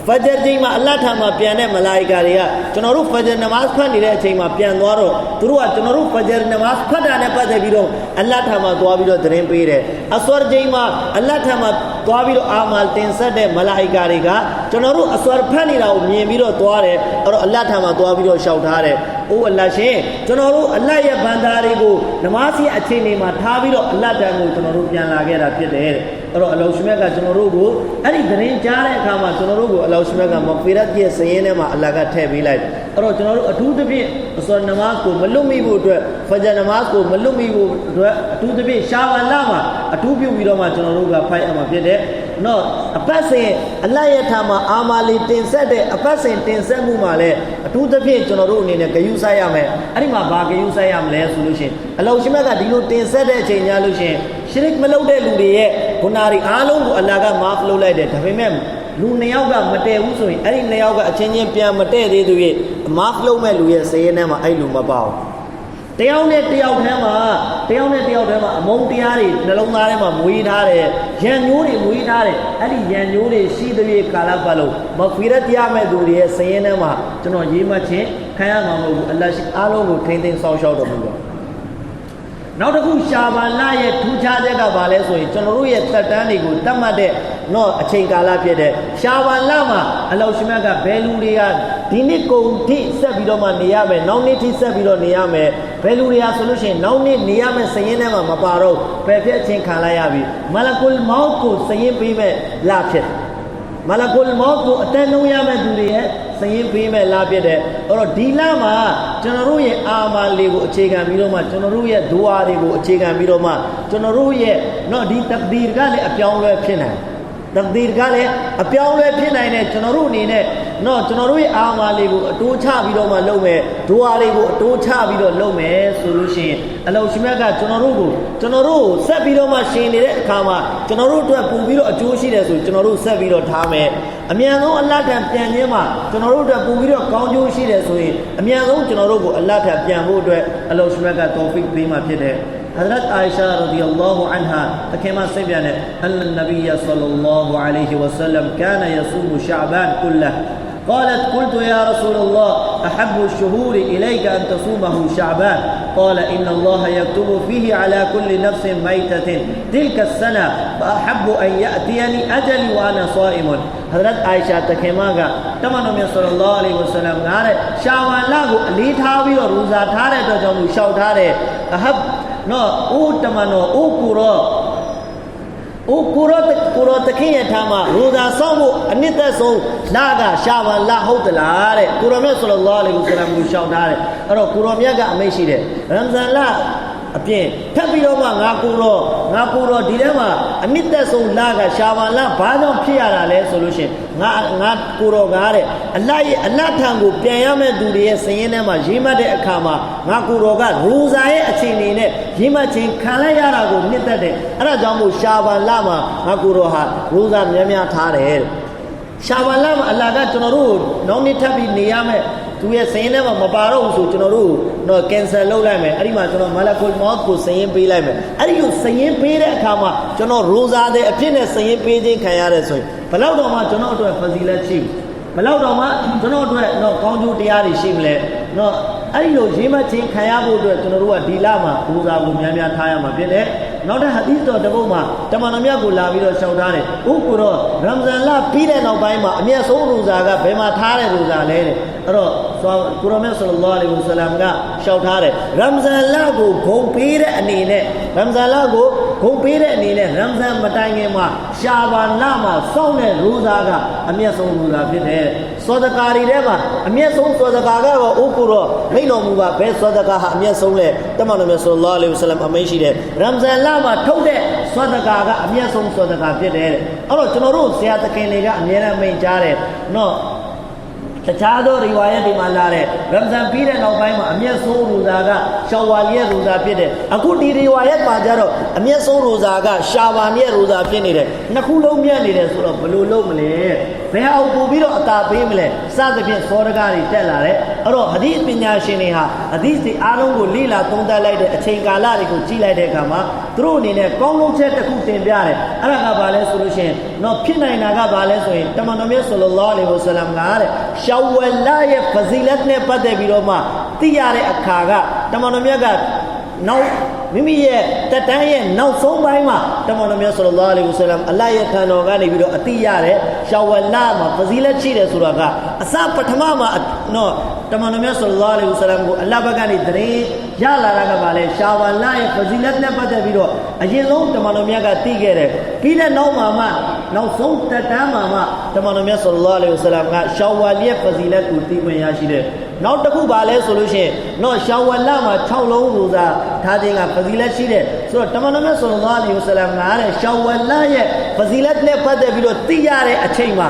့ဖဂျ်ချိန်မှာအလ္လာဟ်ထံမှာပြန်တဲ့မလာအီကာတွေကကျွန်တော်တို့ဖဂျ်နမတ်ဖတ်နေတဲ့အချိန်မှာပြန်သွားတော့သူတို့ကကျွန်တော်တို့ဖဂျ်နမတ်ဖတ်တာနဲ့ပတ်သက်ပြီးတော့အလ္လာဟ်ထံမှာသွားပြီးတော့သတင်းပေးတယ်အဆွာချိန်မှာအလ္လာဟ်ထံမှာသွားပြီးတော့အာမာလ်တင်ဆက်တဲ့မလာအီကာတွေကကျွန်တော်တို့အဆွာဖတ်နေတာကိုမြင်ပြီးတော့သွားတယ်အဲ့တော့အလ္လာဟ်ထံမှာသွားပြီးတော့ရှောက်ထားတယ်အိုးအလ္လာဟ်ရှင်ကျွန်တော်တို့အလ္လာဟ်ရဲ့ဘန္တာတွေကိုနမတ်ရဲ့အချိန်တွေမှာထားပြီးတော့အလ္လာဟ်တန်ကိုကျွန်တော်တို့ပြန်လာခဲ့တာဖြစ်တယ်တဲ့အဲ့တော့အလောရှ်မြတ်ကကျွန်တော်တို့ကိုအဲ့ဒီသတင်းကြားတဲ့အခါမှာကျွန်တော်တို့ကိုအလောရှ်မြတ်ကမဖီရတ်ရဲ့စည်ရင်းထဲမှာအလ္လာဟ်ကထည့်ပေးလိုက်အဲ့တော့ကျွန်တော်တို့အထူးသဖြင့်အစောနမတ်ကိုမလွတ်မိဖို့အတွက်ဖဂျ်နမတ်ကိုမလွတ်မိဖို့အတွက်အထူးသဖြင့်ရှာဘန်လမှာအထူးပြုပြီးတော့မှကျွန်တော်တို့ကဖိုက်အမှာဖြစ်တဲ့နော်အပတ်စဉ်အလ္လာဟ်ရဲ့ထာမှာအာမာလီတင်ဆက်တဲ့အပတ်စဉ်တင်ဆက်မှုမှာလည်းအထူးသဖြင့်ကျွန်တော်တို့အနေနဲ့ဂယုဆိုင်ရမယ်အဲ့ဒီမှာဘာဂယုဆိုင်ရမလဲဆိုလို့ရှိရင်အလောရှ်မြတ်ကဒီလိုတင်ဆက်တဲ့အချိန်ညာလို့ရှိရင်ရှရစ်မလုပ်တဲ့လူတွေရဲ့ဂုဏတွေအားလုံးကိုအလ္လာဟ်ကမာဖ်လုပ်လိုက်တယ်ဒါပေမဲ့လူနှစ်ယောက်ကမတည့်ဘူးဆိုရင်အဲ့ဒီနှစ်ယောက်ကအချင်းချင်းပြန်မတည့်သေးသူရဲ့မာဖ်လုပ်မဲ့လူရဲ့စည်ရင်ထဲမှာအဲ့လူမပေါ့တယောက်နဲ့တယောက်ထဲမှာအမုန်းတရားတွေနှလုံးသားထဲမှာမွေးထားတယ်ရန်ညိုးတွေမွေးထားတယ်အဲ့ဒီရန်ညိုးတွေရှိတဲ့ကာလပတ်လုံးမဖီရတ်တရားမဲ့သူတွေရဲ့စည်ရင်ထဲမှာကျွန်တော်ရေးမှတ်ခြင်းခံရမှာမဟုတ်ဘူးအလ္လာဟ်အားလုံးကိုထိန်းသိမ်းဆောင်ရှောက်တော်မူပါနောက်တစ်ခုရှာဘန်လရဲ့ထူးခြားချက်ကဘာလဲဆိုရင်ကျွန်တော်တို့ရဲ့သက်တမ်းတွေကိုတတ်မှတ်တဲ့နော်အချိန်ကာလဖြစ်တဲ့ရှာဘန်လမှာအလောရှ်မြတ်ကဘယ်လူတွေကဒီနှစ်ကုန်ထိဆက်ပြီးတော့မှနေရမယ်နောက်နှစ်ထိဆက်ပြီးတော့နေရမယ်ဘယ်လူတွေကဆိုလို့ရှိရင်နောက်နှစ်နေရမယ်စရင်ထဲမှာမပါတော့ဘယ်ဖြစ်ချင်းခံလိုက်ရပြီမလကုလ်မောတ်ကိုစရင်ပေးမဲ့လဖြစ်မလကုလ်မောတ်ကိုအတန်လုံးရမဲ့သူတွေရဲ့စရင်ပေးမဲ့လာဖြစ်တဲ့အဲ့တော့ဒီလမှာကျွန်တော်တို့ရဲ့အာမာလီကိုအခြေခံပြီးတော့မှကျွန်တော်တို့ရဲ့ဒူအာတွေကိုအခြေခံပြီးတော့မှကျွန်တော်တို့ရဲ့နော်ဒီတကဒီရ်ကလည်းအပြောင်းလဲဖြစ်နိုင်တကဒီရ်ကလည်းအပြောင်းလဲဖြစ်နိုင်တဲ့ကျွန်တော်တို့အနေနဲ့နော်ကျွန်တော်တို့ရဲ့အာမာလီကိုအတိုးချပြီးတော့မှလုပ်မယ်ဒူအာတွေကိုအတိုးချပြီးတော့လုပ်မယ်ဆိုလို့ရှိရင်အလောရှ်မြတ်ကကျွန်တော်တို့ကိုဆက်ပြီးတော့မှရှင်နေတဲ့အခါမှာကျွန်တော်တို့အတွက်ပူပြီးတော့အကျိုးရှိတယ်ဆိုကျွန်တော်တို့ဆက်ပြီးတော့ထားမယ်အမြန်ဆုံးအလ္လာဟ်ထံပြန်ခြင်းမှာကျွန်တော်တို့အတွက်ပူပြီးတော့ကောင်းကျိုးရှိတယ်ဆိုရင်အမြန်ဆုံးကျွန်တော်တို့ကိုအလ္လာဟ်ထံပြန်ဖို့အတွက်အလောရှ်မြတ်ကတောဖီကပေးမှာဖြစ်တယ်حضرت عائشہ رضی اللہ عنہ تکیما سے بیان ہے ان النبی صلی اللہ علیہ وسلم كان يصوم شعبان كله قالت قلت يا رسول الله أحب الشهور إليك أن تصومه شعبان قال إن الله يكتب فيه على كل نفس ميتة تلك السنة فأحب أن يأتيني أجلي وأنا صائم حضرت عائشة تكيماغا تمام نبي صلى الله عليه وسلم قال شعبان لاغو ليتاوي روزا ثارے تو جامو شاو ثارے أحب نو او تمانو او كورو او كورو تكين ثاما روزا صومو أنيتا صوم لاغا شعبان لا هود لا رے كورو میں صلی اللہ علیہ وسلم کو شاو ثارے ارو كورو میں کا امی شی دے رمضان لا အပြင်ထပ်ပြီးတော့မှငါကိုတော့ဒီထဲမှာအနစ်သက်ဆုံးလကရှာဘာလဘာကြောင့်ဖြစ်ရတာလဲဆိုလို့ရှိရင်ငါကိုတော့ကားတဲ့အလတ်ထံကိုပြန်ရမယ့်သူတွေရဲ့စည်ရင်းထဲမှာရေးမှတ်တဲ့အခါမှာငါကိုတော့ကရူဇာရဲ့အခြေအနေနဲ့ရေးမှတ်ခြင်းခံလိုက်ရတာကိုနှစ်သက်တယ်အဲ့ဒါကြောင့်မို့ရှာဘာလမှာငါကိုတော့ဟာရူဇာများများထားတယ်ရှာဘာလမှာအလ္လာဟ်ကကျွန်တော်တို့နောက်နေ့ထပ်ပြီးနေရမယ်သူရဲ့စည်ရင်းထဲမှာမပါတော့ဘူးဆိုကျွန်တော်တို့တော့ cancel လုပ်လိုက်မယ်အဲ့ဒီမှာကျွန်တော်မာလာကုလ်မော့ကိုစည်ရင်းပေးလိုက်မယ်အဲ့ဒီကိုစည်ရင်းပေးတဲ့အခါမှာကျွန်တော်ရိုဇာတဲ့အဖြစ်နဲ့စည်ရင်းပေးခြင်းခံရတယ်ဆိုရင်ဘယ်လောက်တော့မှကျွန်တော်အတွက်ဖဇီလတ်ရှိဘယ်လောက်တော့မှကျွန်တော်အတွက်တော့ကောင်းကျိုးတရားတွေရှိမလဲတော့အဲ့ဒီလိုရေးမှတ်ခြင်းခံရဖို့အတွက်ကျွန်တော်တို့ကဒီလမှာရိုဇာကိုများများထားရမှာဖြစ်တယ်နောက်တဲ့ဟာဒီတော်တပုတ်မှာတမန်တော်မြတ်ကိုလာပြီးတော့ရှောက်ထားတယ်ဥကိုတော့ရမဇန်လပြီးတဲ့နောက်ပိုင်းမှာအမျက်ဆုံးရိုဇာကဘယ်မှာထားတဲ့ရိုဇာလဲတဲ့အဲ့တော့ကိုရမေဆလ္လာလဟ်အလိုင်းဝါဆလမ်ကရှောက်ထားတယ်ရမဇန်လကိုဂုံပေးတဲ့အနေနဲ့ရမဇန်လကိုဂုံပေးတဲ့အနေနဲ့ရမဇန်မတိုင်ခင်မှာရှာဘာလမှာစောင့်တဲ့ရိုဇာကအမျက်ဆုံးရိုဇာဖြစ်တယ်စောဒကာတွေထဲမှာအမျက်ဆုံးစောဒကာကတော့ဥကိုတော့မိန့်တော်မူပါဘယ်စောဒကာဟာအမျက်ဆုံးလဲတမန်တော်မြတ်ဆလ္လာလဟ်အလိုင်းဝါဆလမ်အမိန့်ရှိတယ်ရမဇန်လမှာထုတ်တဲ့စောဒကာကအမျက်ဆုံးစောဒကာဖြစ်တယ်အဲ့တော့ကျွန်တော်တို့ဆရာသခင်တွေကအမြဲတမ်းမိန့်ကြားတယ်နော်တခြားသောရီဝါယတ်တွေမှာလာတဲ့ရမဇန်ပြီးတဲ့နောက်ပိုင်းမှာအမျက်ဆုံးရိုဇာကရှောဝါလ်ရဲ့ရိုဇာဖြစ်တယ်အခုဒီရီဝါယတ်မှာကျတော့အမျက်ဆုံးရိုဇာကရှာဘာန်ရဲ့ရိုဇာဖြစ်နေတယ်နှစ်ခုလုံးမြတ်နေတယ်ဆိုတော့ဘယ်လိုလုပ်မလဲဘယ်အောင်ပို့ပြီးတော့အသာပေးမလဲစသဖြင့်စောဒကတွေတက်လာတယ်အဲ့တော့ဟဒီပညာရှင်တွေဟာဟဒီတွေအားလုံးကိုလေ့လာသုံးသပ်လိုက်တဲ့အချိန်ကာလတွေကိုကြည့်လိုက်တဲ့အခါမှာသူတို့အနေနဲ့ကောင်းလုံးချက်တစ်ခုတင်ပြတယ်အဲ့ဒါကဘာလဲဆိုလို့ရှိရင်တော့ဖြစ်နိုင်တာကဘာလဲဆိုရင်တမန်တော်မြတ်ဆလ္လာလဟ်အလိုင်းဝါဆလမ်ကတဲ့ရှောဝလရဲ့ဖဇီလတ်နဲ့ပတ်သက်ပြီးတော့မှသိရတဲ့အခါကတမန်တော်မြတ်ကနောက်မိမိရဲ့တက်တန်းရဲ့နောက်ဆုံးပိုင်းမှာတမန်တော်မြတ်ဆလ္လာလဟ်အလိုင်းဝါဆလမ်အလ္လာဟ်ရဲ့ခံတော်ကနေပြီးတော့အသိရတယ်ရှောဝလမှာဖဇီလတ်ရှိတယ်ဆိုတာကအစပထမမှာနော်တမန်တော်မြတ်ဆလ္လာလဟ်အလိုင်းဝါဆလမ်ကိုအလ္လာဟ်ဘက်ကနေတရင်ရလာတာကဘာလဲရှောဝလရဲ့ဖဇီလတ်နဲ့ပတ်သက်ပြီးတော့အရင်ဆုံးတမန်တော်မြတ်ကသိခဲ့တယ်ပြီးတဲ့နောက်မှာမှနောက်ဆုံးတက်တန်းမှာမှတမန်တော်မြတ်ဆလ္လာလဟ်အလိုင်းဝါဆလမ်ကရှောဝလရဲ့ဖဇီလတ်ကိုသိခွင့်ရရှိတယ်နောက်တစ်ခုပါလဲဆိုလို့ရှိရင်တော့ရှောဝလမှာ6လုံးရိုဇာထားခြင်းကဖဇီလတ်ရှိတယ်ဆိုတော့တမန်တော်မြတ်ဆလ္လာလဟ်အလိုင်းဝါဆလမ်ကတဲ့ရှောဝလရဲ့ဖဇီလတ်နဲ့ပတ်သက်ပြီးတော့သိရတဲ့အချိန်မှာ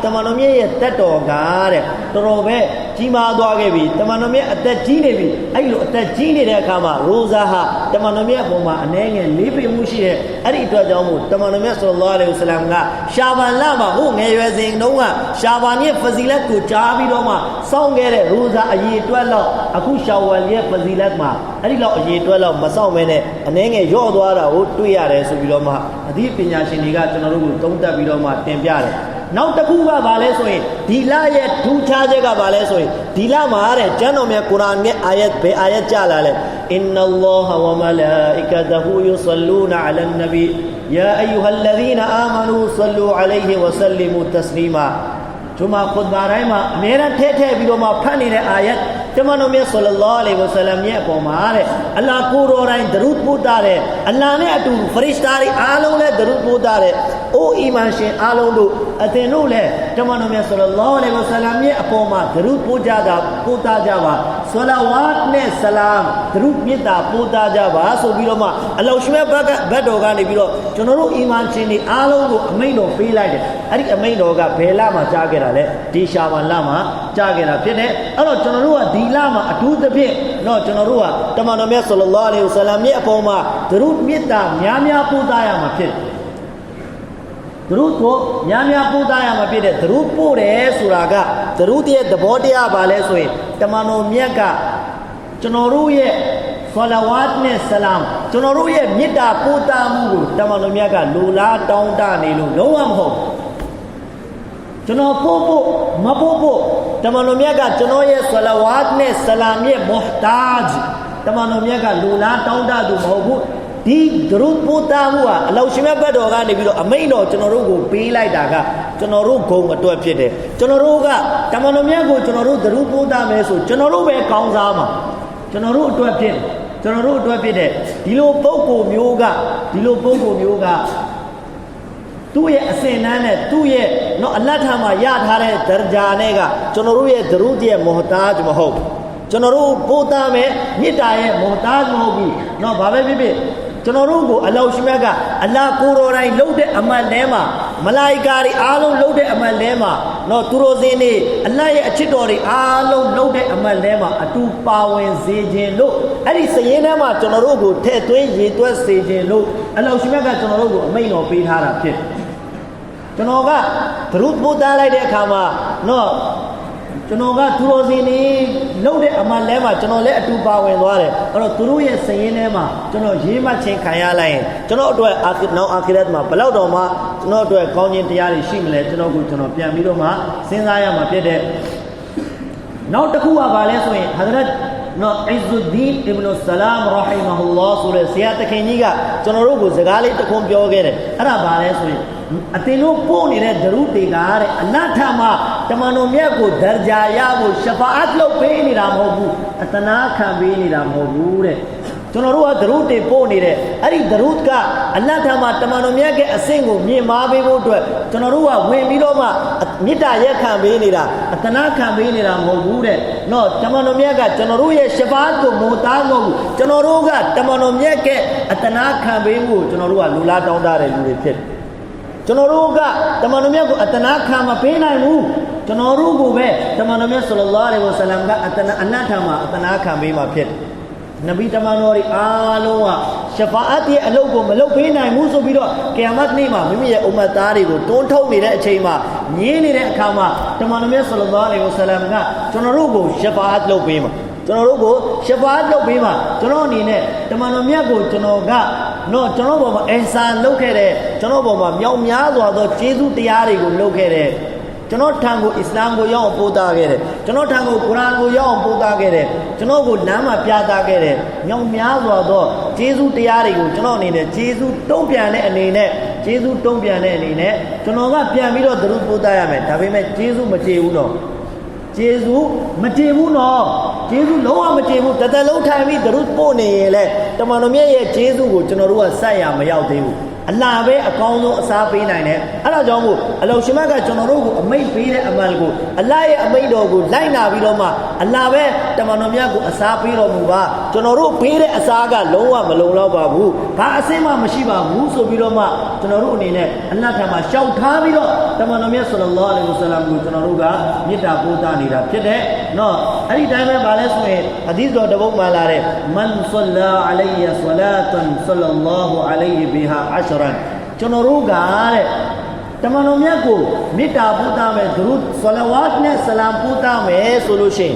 တမန်တော်မြတ်ရဲ့တက်တော်ကတဲ့တော်တော်ပဲကြီးမားသွားခဲ့ပြီတမန်တော်မြတ်အသက်ကြီးနေပြီအဲ့လိုအသက်ကြီးနေတဲ့အခါမှာရိုဇာဟာတမန်တော်မြတ်အပေါ်မှာအနည်းငယ်လေးပေမှုရှိတဲ့အဲ့ဒီအတွက်ကြောင့်မို့တမန်တော်မြတ်ဆလ္လာလဟ်အလိုင်းဝါဆလမ်ကရှာဘာန်လမှာဟိုငယ်ရွယ်စဉ်တုန်းကရှာဘာန်ရဲ့ဖဇီလတ်ကိုကြားပြီးတော့မှစောင့်ခဲ့တဲ့ရိုဇာအရေးအတွက်လောက်အခုရှောဝလ်ရဲ့ဖဇီလတ်မှာအဲ့ဒီလောက်အရေးအတွက်လောက်မစောင့်မဲနဲ့အနည်းငယ်ရော့သွားတာကိုတွေ့ရတယ်ဆိုပြီးတော့မှအသည့်ပညာရှင်တွေကကျွန်တော်တို့ကိုသုံးသပ်ပြီးတော့မှတင်ပြတယ်နောက်တစ်ခုကဘာလဲဆိုရင်ဒီလရဲ့ထူးခြားချက်ကဘာလဲဆိုရင်ဒီလမှာတဲ့ကျမ်းတော်မြတ်ကုရ်အာန်ရဲ့အာယတ်ဘယ်အာယတ်ကြလာလဲအင်นัลลอฮะဝမလာအိကတဟူယူဆလူနအလန်နဘီယာအယုဟလ္လဇီနအာမနူဆလူအလိုင်ဟီဝဆလီမူတစလီမာဂျုမာခွတ်ဘာတိုင်းမှာအမြဲတမ်းထည့်ပြီးတော့မှဖတ်နေတဲ့အာယတ်တမန်တော်မြတ်ဆလ္လာလဟ်အလိုင်းဝါဆလမ်ရဲ့အပေါ်မှာတဲ့အလ္လာဟ်ကိုတော်တိုင်းဒရုဒ်ပို့တာတဲ့အလ္လာဟ်နဲ့အတူဖရစ်တာတွေအားလုံးလည်းဒရုဒ်ပို့တာတဲ့အိုးအီမန်ရှင်အားလုံးတို့အသင်တို့လည်းတမန်တော်မြတ်ဆလ္လာလဟ်အလိုင်းဝါဆလမ်ရဲ့အပေါ်မှာဒရုဒ်ပို့ကြတာပို့တာကြပါဆလဝတ်နဲ့ဆလမ်ဒရုဒ်မြတ်တာပို့တာကြပါဆိုပြီးတော့မှအလောရှ်မြတ်ဘတ်တော်ကနေပြီးတော့ကျွန်တော်တို့အီမန်ရှင်တွေအားလုံးကိုအမိန့်တော်ပေးလိုက်တယ်အဲ့ဒီအမိန့်တော်ကဘယ်လမှာကြားခဲ့တာလဲဒီရှာဘာန်လမှာကြားခဲ့တာဖြစ်တယ်အဲ့တော့ကျွန်တော်တို့ကဒီလမှာအထူးသဖြင့်တော့ကျွန်တော်တို့ကတမန်တော်မြတ်ဆလ္လာလဟ်အလိုင်းဝါဆလမ်ရဲ့အပေါ်မှာဒရုဒ်မြတ်တာများများပို့သားရမှာဖြစ်တယ်ဒရုဒ်ကိုများများပို့သားရမှာဖြစ်တယ်ဒရုဒ်ပို့တယ်ဆိုတာကဒရုဒ်ရဲ့သဘောတရားပါလဲဆိုရင်တမန်တော်မြတ်ကကျွန်တော်တို့ရဲ့ဆလဝတ်နဲ့ဆလမ်ကျွန်တော်တို့ရဲ့မေတ္တာပို့သားမှုကိုတမန်တော်မြတ်ကလူလားတောင်းတနေလို့လုံးဝမဟုတ် ကျွန်တော်ပို့ဖို့မပို့ဖို့တမန်တော်မြတ်ကကျွန်တော်ရဲ့ဆလာဝတ်နဲ့ဆလာမ်ရဲ့မုဟ်တာဂျ်တမန်တော်မြတ်ကလူလားတောင်းတသူမဟုတ်ဘူးဒီဒရုပို့တာမှုကအလောရှင်မြတ်ဘက်တော်ကနေပြီးတော့အမိန့်တော်ကျွန်တော်တို့ကိုပေးလိုက်တာကကျွန်တော်တို့ဂုံအတွက်ဖြစ်တယ်ကျွန်တော်တို့ကတမန်တော်မြတ်ကိုကျွန်တော်တို့ဒရုပို့တာမယ်ဆိုကျွန်တော်တို့ပဲကောင်းစားမှာကျွန်တော်တို့အတွက်ဖြစ်ကျွန်တော်တို့အတွက်ဖြစ်တဲ့ဒီလိုပုဂ္ဂိုလ်မျိုးကသူ့ရဲ့အစင်နန်းနဲ့သူ့ရဲ့နော်အလတ်ထမှာရထားတဲ့ဒရဂျာနဲ့ကကျွန်တော်တို့ရဲ့ဒရုရဲ့မုဟ်တာဂျ်မဟုတ်ကျွန်တော်တို့ပို့တာမယ်မြစ်တာရဲ့မုဟ်တာဂျ်မဟုတ်ဘူးနော်ဘာပဲဖြစ်ဖြစ်ကျွန်တော်တို့ကိုအလောရှိမြတ်ကအလ္လာဟ်ကိုတော်တိုင်လှုပ်တဲ့အမတ်လဲမှာမလာအီကာတွေအားလုံးလှုပ်တဲ့အမတ်လဲမှာနော်သူတော်စင်တွေအလ္လာဟ်ရဲ့အချစ်တော်တွေအားလုံးလှုပ်တဲ့အမတ်လဲမှာအတူပါဝင်စေခြင်းလို့အဲ့ဒီစည်ရင်းထဲမှာကျွန်တော်တို့ကိုထည့်သွင်းရေတွက်စေခြင်းလို့အလောရှိမြတ်ကကျွန်တော်တို့ကိုအမိန့်တော်ပေးထားတာဖြစ်ကျွန်တော်ကဒရုပို့တာလိုက်တဲ့အခါမှာနော်ကျွန်တော်ကသူတော်စင်တွေလှုပ်တဲ့အမှန်လဲမှာကျွန်တော်လည်းအတူပါဝင်သွားတယ်အဲ့တော့သူတို့ရဲ့စည်ရင်းထဲမှာကျွန်တော်ရေးမှတ်ချင်းခံရလိုက်ရင်ကျွန်တော်အတွက်နောက်အာခိရတ်မှာဘယ်လောက်တော့မှကျွန်တော်အတွက်ကောင်းခြင်းတရားတွေရှိမလဲကျွန်တော်ပြန်ပြီးတော့မှစဉ်းစားရမှာဖြစ်တဲ့နောက်တစ်ခုကဘာလဲဆိုရင်ဟာဇရတ်နော်အစ်ဇူဒ်အီဘ်နဆလာမ်ရာဟီမဟူလာဆိုတဲ့ဆရာတခင်ကြီးကကျွန်တော်တို့ကိုစကားလေးတစ်ခုပြောခဲ့တယ်အဲ့ဒါဘာလဲဆိုရင်အတင်တို့ပို့နေတဲ့ဒရုတွေကတဲ့အလတ်ထမှာတမန်တော်မြတ်ကိုဒရဂျာရဖို့ရှဖာအတ်လုပ်ပေးနေတာမဟုတ်ဘူးအတနာခံပေးနေတာမဟုတ်ဘူးတဲ့ကျွန်တော်တို့ကဒရုတွေပို့နေတဲ့အဲ့ဒီဒရုကအလတ်ထမှာတမန်တော်မြတ်ရဲ့အဆင့်ကိုမြင့်မားပေးဖို့အတွက်ကျွန်တော်တို့ကဝင်ပြီးတော့မှမေတ္တာရက်ခံပေးနေတာအတနာခံပေးနေတာမဟုတ်ဘူးတဲ့နော်တမန်တော်မြတ်ကကျွန်တော်တို့ရဲ့ရှဖာအတ်ကိုမို့သားမဟုတ်ဘူးကျွန်တော်တို့ကတမန်တော်မြတ်ရဲ့အတနာခံပေးဖို့ကျွန်တော်တို့ကလူလားတောင်းတတဲ့လူတွေဖြစ်ကျွန်တော်တို့ကတမန်တော်မြတ်ကိုအတနာခံမပေးနိုင်ဘူးကျွန်တော်တို့ကိုပဲတမန်တော်မြတ်ဆလ္လာလဟ်အလိုင်းဝါဆလမ်ကအနတ်ထမှာအတနာခံပေးမှာဖြစ်နဗီတမန်တော်တွေအားလုံးကရှဖာအတ်ရဲ့အလုပ်ကိုမလုပ်ပေးနိုင်ဘူးဆိုပြီးတော့ကီယာမတ်နေ့မှာမိမိရဲ့အွမ်မတ်သားတွေကိုတွန်းထုတ်နေတဲ့အချိန်မှာညင်းနေတဲ့အခါမှာတမန်တော်မြတ်ဆလ္လာလဟ်အလိုင်းဝါဆလမ်ကကျွန်တော်တို့ကိုရှဖာအတ်လုပ်ပေးမှာကျွန်တော်တို့ကိုရှဖာအတ်လုပ်ပေးမှာကျွန်တော်အနေနဲ့တမန်တော်မြတ်ကိုကျွန်တော်ကနော်ကျွန်တော်ဘောမှာအဟ်ဆန်လုပ်ခဲ့တဲ့ကျွန်တော်ဘောမှာမြောက်များစွာသောကျေးဇူးတရားတွေကိုလုပ်ခဲ့တဲ့ကျွန်တော်ထံကိုအစ္စလာမ်ကိုရောက်အောင်ပို့သားခဲ့တယ်ကျွန်တော်ထံကိုကုရ်အာန်ကိုရောက်အောင်ပို့သားခဲ့တယ်ကျွန်တော်ကိုလမ်းမှာပြသခဲ့တယ်မြောက်များစွာသောကျေးဇူးတရားတွေကိုကျွန်တော်အနေနဲ့ကျေးဇူးတုံ့ပြန်တဲ့အနေနဲ့ကျွန်တော်ကပြန်ပြီးတော့ဒရုပို့သားရမယ်ဒါပေမဲ့ကျေးဇူးမကျေဘူးနော်ကျေးဇူးမကျေဘူးနော်ကျေးဇူးလုံးဝမကျေဘူးတသက်လုံးထိုင်ပြီးဒရုပို့နေရင်လေတမန်တော်မြတ်ရဲ့ကျေးဇူးကိုကျွန်တော်တို့ကဆက်ရမရောက်သေးဘူးအလ္လာဟ်ပဲအကောင်းဆုံးအစားပေးနိုင်တယ်အဲ့ဒါကြောင့်မို့အလောရှင်မကကျွန်တော်တို့ကိုအမိန့်ပေးတဲ့အမှန်ကိုအလ္လာဟ်ရဲ့အမိန့်တော်ကိုလိုက်နာပြီးတော့မှအလ္လာဟ်ပဲတမန်တော်မြတ်ကိုအစားပေးတော်မူပါကျွန်တော်တို့ပေးတဲ့အစားကလုံးဝမလုံလောက်ပါဘူးဘာအဆင့်မှမရှိပါဘူးဆိုပြီးတော့မှကျွန်တော်တို့အနေနဲ့အလ္လာဟ်ထံမှာရှောက်ထားပြီးတော့တမန်တော်မြတ်ဆလ္လာလဟ်အလိုင်းဝါဆလမ်ကိုကျွန်တော်တို့ကမေတ္တာပို့သနေတာဖြစ်တယ်နော်အဲ့ဒီတိုင်းပဲဗာလဲဆိုရင်ဟဒီသ်တော်တစ်ပုဒ်မှာလာတဲ့မန်ဆလ္လာအလိုင်ယဆလာတန်ဆလ္လာလဟ်အလိုင်ဟီဘီဟာအရှရန်ကျွန်တော်တို့ကတဲ့တမန်တော်မြတ်ကိုမေတ္တာပို့သမယ်ဒရုဆလဝတ်နဲ့ဆလမ်ပို့သမယ်ဆိုလို့ရှိရင်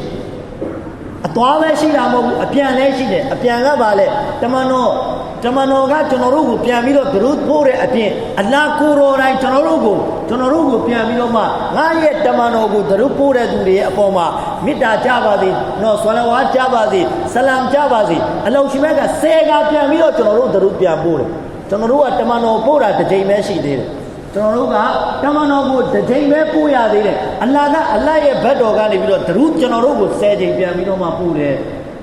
အသွားပဲရှိတာမဟုတ်ဘူးအပြန်လည်းရှိတယ်အပြန်ကပါလေတမန်တော်ကကျွန်တော်တို့ကိုပြန်ပြီးတော့ဒရုပို့တဲ့အပြင်အလ္လာဟ်ကိုတော်တိုင်းကျွန်တော်တို့ကိုပြန်ပြီးတော့မှငါရဲ့တမန်တော်ကိုဒရုပို့တဲ့သူတွေရဲ့အပေါ်မှာမေတ္တာကြပါစေနော်ဆလဝတ်ကြပါစေဆလမ်ကြပါစေအလောရှိမြတ်ကဆယ်ကပြန်ပြီးတော့ကျွန်တော်တို့ဒရုပြန်ပို့တယ်ကျွန်တော်တို့ကတမန်တော်ပို့တာတစ်ချိန်ပဲရှိသေးတယ်ကျွန်တော်တို့ကတမန်တော်ကိုတစ်ချိန်ပဲပို့ရသေးတယ်အလ္လာဟ်ရဲ့ဘတ်တော်ကနေပြီးတော့ဒရုကျွန်တော်တို့ကို10ချိန်ပြန်ပြီးတော့မှပို့တယ်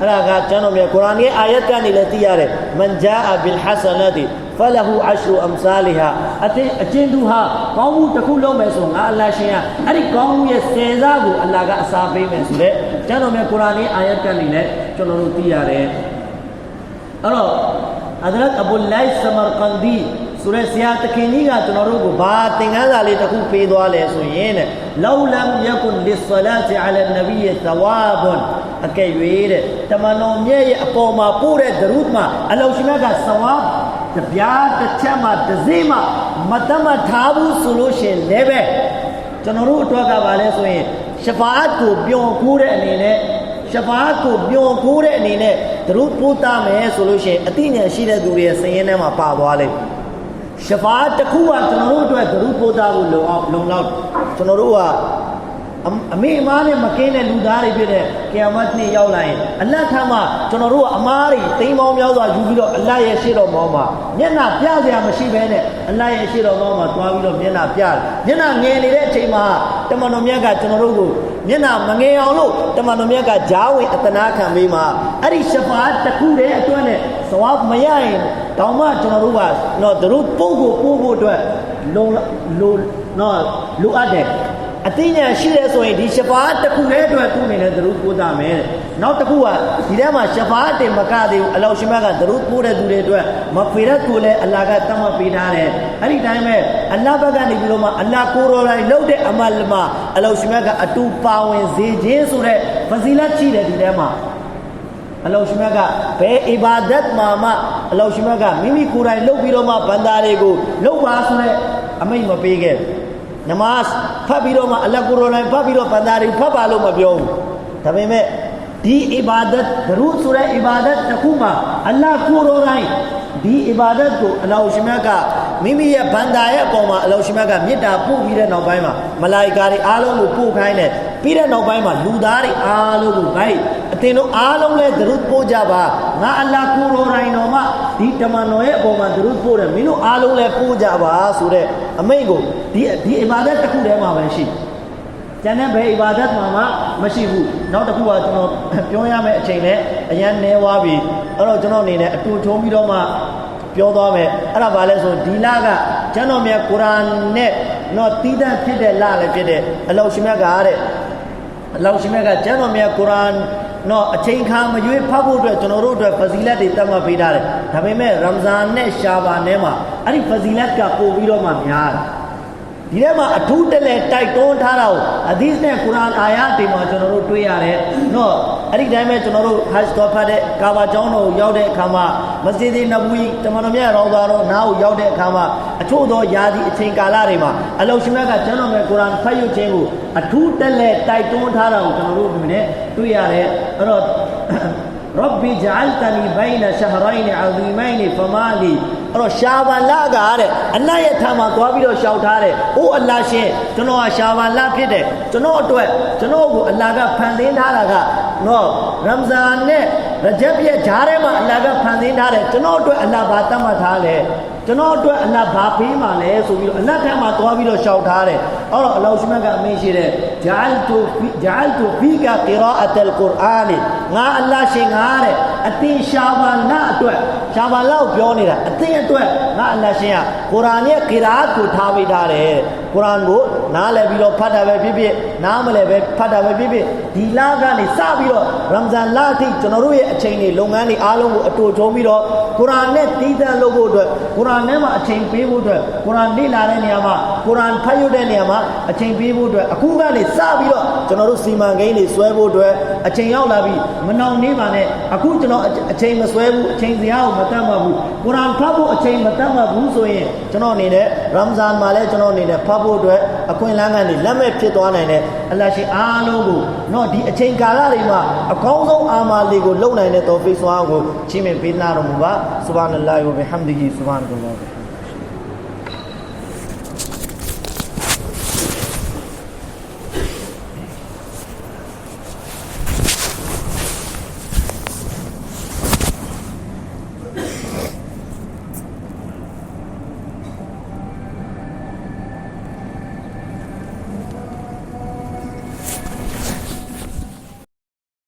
အဲ့ဒါကကျွန်တော်မြတ်ကုရ်အာန်ရဲ့အာယတ်ကနေလည်းသိရတယ်မန်ဂျာအဘီလ်ဟဆနတီဖလဟူအရှရူအမ်ဆာလီဟာအကျဉ်သူဟာကောင်းမှုတစ်ခုလုပ်မယ်ဆိုငါအလ္လာဟ်ရှင်ကအဲ့ဒီကောင်းမှုရဲ့10စားကိုအလ္လာဟ်ကအစားပေးမယ်ဆိုတဲ့ကျွန်တော်မြတ်ကုရ်အာန်ရဲ့အာယတ်ကနေလည်းကျွန်တော်တို့သိရတယ်အဲ့တော့Hazrat Abu Layth Samarqandi ဆိုတဲ့ဆရာတခင်ကြီးကကျွန်တော်တို့ကိုဘာသင်ခန်းစာလေးတစ်ခုပေးသွားလဲဆိုရင်တဲ့လောလမ်ယကွန်လစ်ဆလာတီအလာနဗီသဝါဘွန်အကဲ့၍တဲ့တမန်တော်မြတ်ရဲ့အပေါ်မှာပို့တဲ့ဒရုဒ်မှာအလောရှိမြတ်ကသဝါတပြားတစ်ချက်မှတစ်စိမှမတတ်မထားဘူးဆိုလို့ရှိရင်လည်းပဲကျွန်တော်တို့အတွက်ကပါလဲဆိုရင်ရှဖာအတ်ကိုပျော်ကိုးတဲ့အနေနဲ့ရှဖာအတ်ကိုပျော်ကိုးတဲ့အနေနဲ့ဒရုဒ်ပို့တာမယ်ဆိုလို့ရှိရင်အသိဉာဏ်ရှိတဲ့သူတွေရဲ့စည်ရင်းထဲမှာပါသွားလိမ့်ရှဖာအတ်တစ်ခုကကျွန်တော်တို့အတွက်ဒရုဒ်ပို့တာဖို့လုံလောက် ကျွန်တော်တို့ကအမေအမားနဲ့မကင်းတဲ့လူသားတွေဖြစ်တဲ့ကီယာမတ်နေ့ရောက်လာရင်အလတ်ထမှာကျွန်တော်တို့ကအမားတွေတိမ်ပေါင်းများစွာယူပြီးတော့အလတ်ရဲ့ရှေ့တော်မောင်းမှာမျက်နှာပြစရာမရှိဘဲနဲ့အလတ်ရဲ့ရှေ့တော်မောင်းမှာတွားပြီးတော့မျက်နှာပြတယ်မျက်နှာငယ်နေတဲ့အချိန်မှာတမန်တော်မြတ်ကကျွန်တော်တို့ကိုမျက်နှာမငယ်အောင်လို့တမန်တော်မြတ်ကဂျားဝင်အတနာခံပေးမှာအဲ့ဒီရှဖာတစ်ခုတည်းအတွက်နဲ့သဝါမရရင်တောင်မှကျွန်တော်တို့ကတော့သူတို့ပို့ဖို့အတွက်လိုအပ်တယ်အသိဉာဏ်ရှိတယ်ဆိုရင်ဒီရှဖာတစ်ခုတည်းအတွက်သူ့အနေနဲ့သူတို့ပို့တာမယ်နောက်တစ်ခုကဒီထဲမှာရှဖာတင်မကသေးဘူးအလောရှိမကသူတို့ပို့တဲ့သူတွေအတွက်မဖေရတ်ကိုလည်းအလ္လာဟ်ကတတ်မှတ်ပေးထားတယ်အဲ့ဒီတိုင်းပဲအလ္လာဟ်ဘက်ကနေပြီးတော့မှအလ္လာဟ်ကိုရော်လိုက်လုပ်တဲ့အမလ်မှာအလောရှိမကအတူပါဝင်စေခြင်းဆိုတဲ့ဖဇီလတ်ရှိတယ်ဒီထဲမှာအလောရှိမကဘယ်အီဘာဒတ်မှာမှအလောရှိမကမိမိကိုယ်တိုင်လုပ်ပြီးတော့မှဘန္တာတွေကိုလုပ်ပါဆိုတဲ့အမိန့်မပေးခဲ့နမတ်ဖတ်ပြီးတော့မှအလ္လာဟ်ကိုယ်တော်တိုင်ဖတ်ပြီးတော့ဘန္တာတွေဖတ်ပါလို့မပြောဘူးဒါပေမဲ့ဒီအီဘာဒတ်ဒရူဆိုတဲ့အီဘာဒတ်တစ်ခုမှာအလ္လာဟ်ကိုယ်တော်တိုင်ဒီအီဘာဒတ်ကိုအလ္လာဟ်ရှင်မြတ်ကမိမိရဲ့ဘန္တာရဲ့အပေါ်မှာအလ္လာဟ်ရှင်မြတ်ကမေတ္တာပို့ပြီးတဲ့နောက်ပိုင်းမှာမလာအီကာတွေအားလုံးကိုပို့ခိုင်းတယ်ပြီးတဲ့နောက်ပိုင်းမှာလူသားတွေအားလုံးကိုဂိုက်အသင်တို့အားလုံးလည်းဒရူပို့ကြပါငါအလ္လာဟ်ကိုယ်တော်တိုင်တော်မှဒီတမန်တော်ရဲ့အပေါ်မှာဒရူပို့တယ်မင်းတို့အားလုံးလည်းပို့ကြပါဆိုတဲ့အမိန့်ကိုဒီအီဘာဒတ်တစ်ခုတည်းမှာပဲရှိကျန်တဲ့ဘယ်အီဘာဒတ်မှာမှမရှိဘူးနောက်တစ်ခုကကျွန်တော်ပြောရမယ့်အချိန်နဲ့အရန်နေသွားပြီအဲ့တော့ကျွန်တော်အနေနဲ့အတူထုံးပြီးတော့မှပြောသွားမယ်အဲ့ဒါဘာလဲဆိုဒီလကကျမ်းတော်မြတ်ကုရ်အာန်နဲ့တော့တည်တတ်ဖြစ်တဲ့လလည်းဖြစ်တဲ့အလောရှိမြတ်ကတဲ့အလောရှိမြတ်ကကျမ်းတော်မြတ်ကုရ်အာန်တော့အချိန်ခါမရွေးဖတ်ဖို့အတွက်ကျွန်တော်တို့အတွက်ဖဇီလတ်တွေတတ်မှတ်ပေးထားတယ်ဒါပေမဲ့ရမ်ဇန်နဲ့ရှာဘာနဲ့မှာအဲ့ဒီဖဇီလတ်ကပို့ပြီးတော့မှများတယ်ဒီထဲမှာအထူးတလဲတိုက်တွန်းထားတာကိုအဒီစ်နဲ့ကုရ်အာန်အာယာတွေမှာကျွန်တော်တို့တွေ့ရတယ်နော်အဲ့ဒီတိုင်းပဲကျွန်တော်တို့ဟတ်တော်ဖတ်တဲ့ကာဘာကျောင်းတော်ကိုရောက်တဲ့အခါမှာမစဂျစ်နဘူဝီတမန်တော်မြတ်ရောင်းသွားတော့နားကိုရောက်တဲ့အခါမှာအချို့သောယာဒီအချိန်ကာလတွေမှာအလောရှိမြတ်ကကျမ်းတော်မြတ်ကုရ်အာန်ဖတ်ရခြင်းကိုအထူးတလဲတိုက်တွန်းထားတာကိုကျွန်တော်တို့ဒီနေ့တွေ့ရတယ်အဲ့တော့ربي جعلتني بين شهرين عظيمين فما لي အဲ့တော့ရှာဘာလကတဲ့အလ္လာဟ်ရဲ့ထာမှာသွားပြီးတော့ရှောက်ထားတယ်။အိုးအလ္လာဟ်ရှင်ကျွန်တော်ကရှာဘာလဖြစ်တယ်။ကျွန်တော်အတွက်ကျွန်တော်ကိုအလ္လာဟ်ကဖန်ဆင်းထားတာကနော်ရမ်ဇန်နဲ့ရဂျပ်ရဲ့ဂျားထဲမှာအလ္လာဟ်ကဖန်ဆင်းထားတယ်ကျွန်တော်အတွက်အလ္လာဟ်ဘာတတ်မှတ်ထားလဲကျွန်တော်အတွက်အလ္လာဟ်ဘာပေးမှလဲဆိုပြီးတော့အလ္လာဟ်ထံမှာသွားပြီးတော့ရှောက်ထားတယ်။အဲ့တော့အလ္လာဟ်ရှိမကအမင်းရှိတယ်ဂျာအလ်တူဖီကကီရာအတ်အလ်ကုရ်အာန်ငါအလ္လာဟ်ရှင်ငါတဲ့အတင်းရှာဘာလအတွက်ရှာဘာလကိုပြောနေတာအတင်းအတွက်ငါအလ္လာဟ်ရှင်ကကုရ်အာန်ရဲ့ကီရာတ်ကိုထားပေးထားတယ်ကုရ်အာန်ကိုနားလည်ပြီးတော့ဖတ်တာပဲဖြစ်ဖြစ်နားမလည်ပဲဖတ်တာပဲဖြစ်ဖြစ်ဒီလကနေစပြီးတော့ရမ်ဇန်လအထိကျွန်တော်တို့ရဲ့အချိန်တွေလုပ်ငန်းတွေအားလုံးကိုအတူချုံပြီးတော့ကုရ်အာန်နဲ့တည်တံ့လုပ်ဖို့အတွက်ကုရ်အာန်ထဲမှာအချိန်ပေးဖို့အတွက်ကုရ်အာန်လေ့လာတဲ့နေရာမှာကုရ်အာန်ဖတ်ရတဲ့နေရာမှာအချိန်ပေးဖို့အတွက်အခုကနေစပြီးတော့ကျွန်တော်တို့စီမံကိန်းတွေဆွဲဖို့အတွက်အချိန်ရောက်လာပြီမနှောင့်နှေးပါနဲ့အခုကျွန်တော်အချိန်မဆွဲဘူးအချိန်စရာကိုမတတ်မှတ်ဘူးကုရ်အာန်ဖတ်ဖို့အချိန်မတတ်မှတ်ဘူးဆိုရင်ကျွန်တော်အနေနဲ့ရမ်ဇန်မှာလည်းကျွန်တော်အနေနဲ့ဖတ်ဖို့အတွက်အခွင့်အလမ်းကနေလက်မဲ့ဖြစ်သွားနိုင်တဲ့အလ္လာဟ်ရှင်အားလုံးကိုတော့ဒီအချိန်ကာလတွေမှာအကောင်းဆုံးအာမာလေးကိုလုပ်နိုင်တဲ့တော်ဖိတ်စွာကိုချီးမြှင့်ပေးနာတော်မူပါဆုဘဟာနလ္လာဟ်ဝဘိဟမ်ဒီဟီဆုဘဟာနကလ္လာဟ်